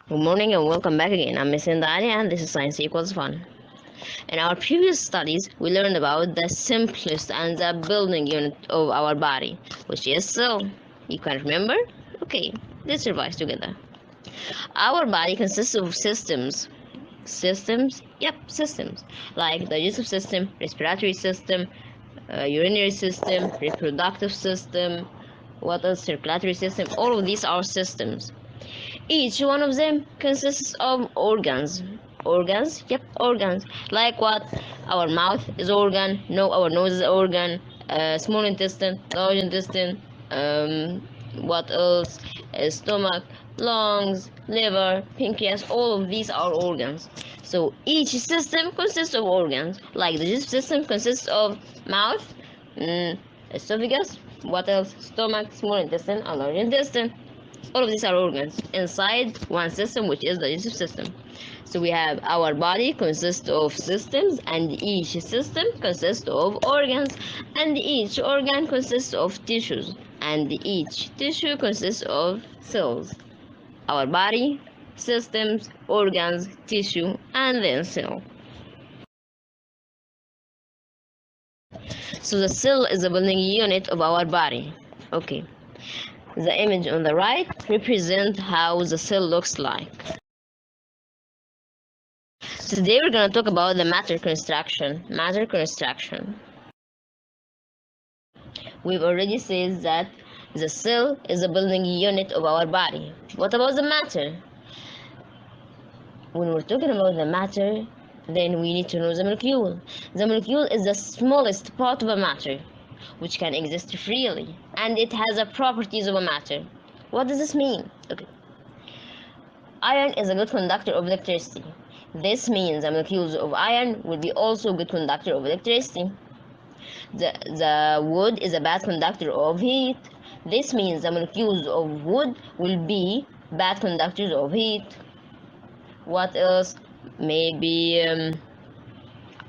Good morning and welcome back again. I'm Miss Indani and this is Science Equals Fun. In our previous studies, we learned about the simplest and the building unit of our body, which is cell. You can remember? Okay, let's revise together. Our body consists of systems. Systems? Yep, systems. Like digestive system, respiratory system, urinary system, reproductive system, what else? Circulatory system. All of these are systems. Each one of them consists of organs. Organs? Yep, organs. Like what? Our mouth is organ. No, our nose is organ. Small intestine, large intestine. What else? Stomach, lungs, liver, pancreas. All of these are organs. So each system consists of organs. Like the digestive system consists of mouth, esophagus. What else? Stomach, small intestine, and large intestine. All of these are organs inside one system, which is the digestive system. So we have our body consists of systems, and each system consists of organs, and each organ consists of tissues, and each tissue consists of cells. Our body, systems, organs, tissue, and then cell. So the cell is the building unit of our body. Okay. The image on the right represents how the cell looks like. Today we're going to talk about the matter construction. Matter construction. We've already said that the cell is the building unit of our body. What about the matter? When we're talking about the matter, then we need to know the molecule. The molecule is the smallest part of a matter, which can exist freely, and it has the properties of a matter. What does this mean? Okay. Iron is a good conductor of electricity. This means the molecules of iron will be also a good conductor of electricity. The wood is a bad conductor of heat. This means the molecules of wood will be bad conductors of heat. What else? Maybe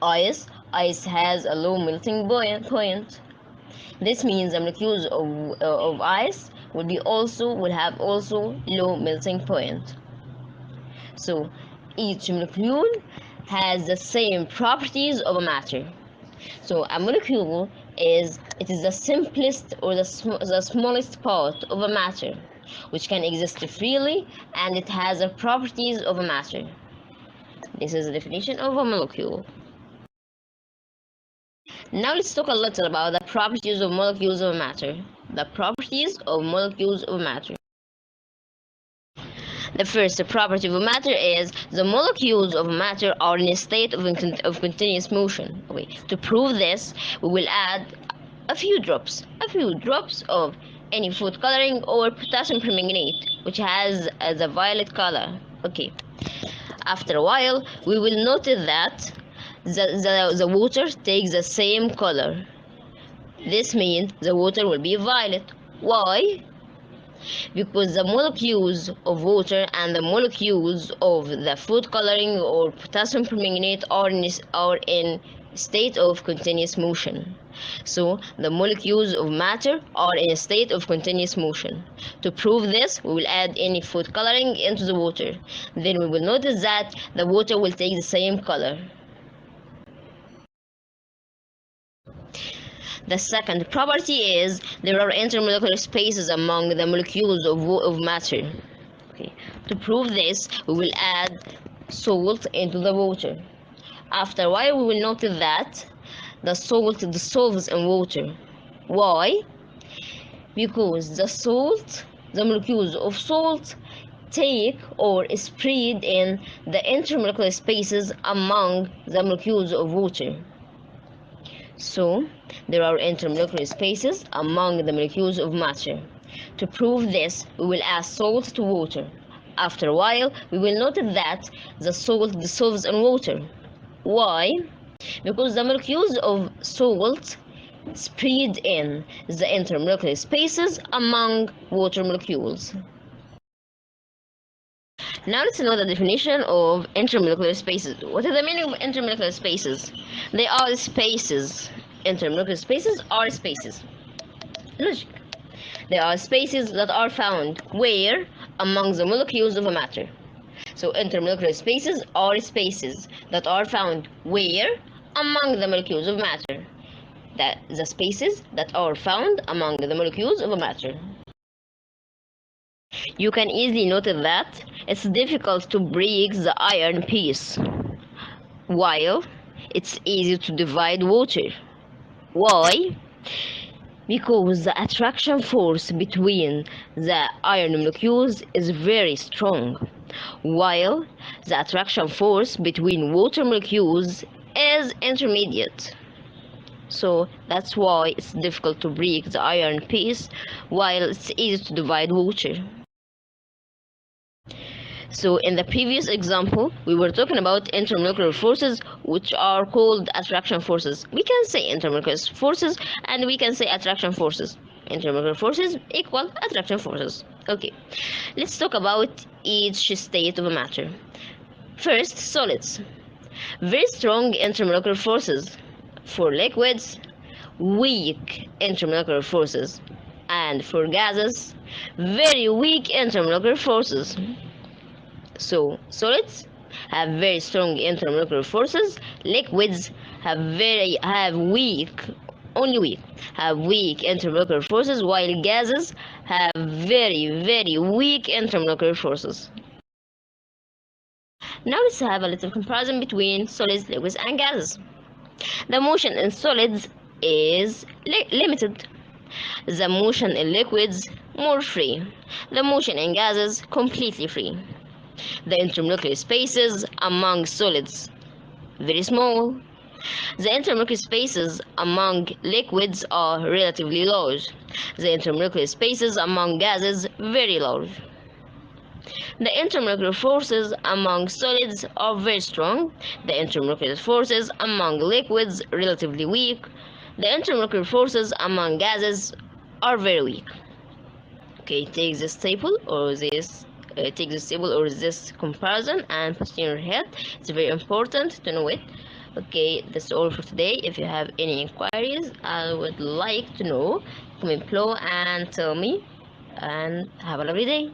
ice. Ice has a low melting point. This means the molecules of ice will have also low melting point. So each molecule has the same properties of a matter. So a molecule is the simplest or the smallest part of a matter, which can exist freely, and it has the properties of a matter. This is the definition of a molecule. Now let's talk a little about the properties of molecules of matter. The properties of molecules of matter. The first property of matter is the molecules of matter are in a state of continuous motion. Okay. To prove this, we will add a few drops of any food coloring or potassium permanganate, which has the violet color. Okay. After a while, we will notice that the water takes the same color. This means the water will be violet. Why? Because the molecules of water and the molecules of the food coloring or potassium permanganate are in state of continuous motion. So the molecules of matter are in a state of continuous motion. To prove this, we will add any food coloring into the water. Then we will notice that the water will take the same color. The second property is there are intermolecular spaces among the molecules of matter. Okay. To prove this, we will add salt into the water. After a while, we will notice that the salt dissolves in water. Why? Because the molecules of salt take or spread in the intermolecular spaces among the molecules of water. So, there are intermolecular spaces among the molecules of matter. To prove this, we will add salt to water. After a while, we will notice that the salt dissolves in water. Why? Because the molecules of salt spread in the intermolecular spaces among water molecules. Now let's know the definition of intermolecular spaces. What is the meaning of intermolecular spaces? They are spaces. Intermolecular spaces are spaces. Logic. They are spaces that are found where? Among the molecules of a matter. So intermolecular spaces are spaces that are found where? Among the molecules of matter. The spaces that are found among the molecules of matter. You can easily notice that it's difficult to break the iron piece, while it's easy to divide water. Why? Because the attraction force between the iron molecules is very strong, while the attraction force between water molecules is intermediate. So that's why it's difficult to break the iron piece, while it's easy to divide water. So in the previous example, we were talking about intermolecular forces, which are called attraction forces. We can say intermolecular forces and we can say attraction forces. Intermolecular forces equal attraction forces. Okay, let's talk about each state of a matter. First, solids. Very strong intermolecular forces. For liquids, weak intermolecular forces. And for gases, very weak intermolecular forces. So solids have very strong intermolecular forces. Liquids have weak, only weak, have weak intermolecular forces, while gases have very weak intermolecular forces. Now let's have a little comparison between solids, liquids, and gases. The motion in solids is limited. The motion in liquids more free. The motion in gases completely free. The intermolecular spaces among solids very small. The intermolecular spaces among liquids are relatively large. The intermolecular spaces among gases very large. The intermolecular forces among solids are very strong. The intermolecular forces among liquids relatively weak. The intermolecular forces among gases are very weak. Okay, take this table or this comparison and put it in your head. It's very important to know it. Okay, that's all for today. If you have any inquiries, I would like to know. Comment below and tell me. And have a lovely day.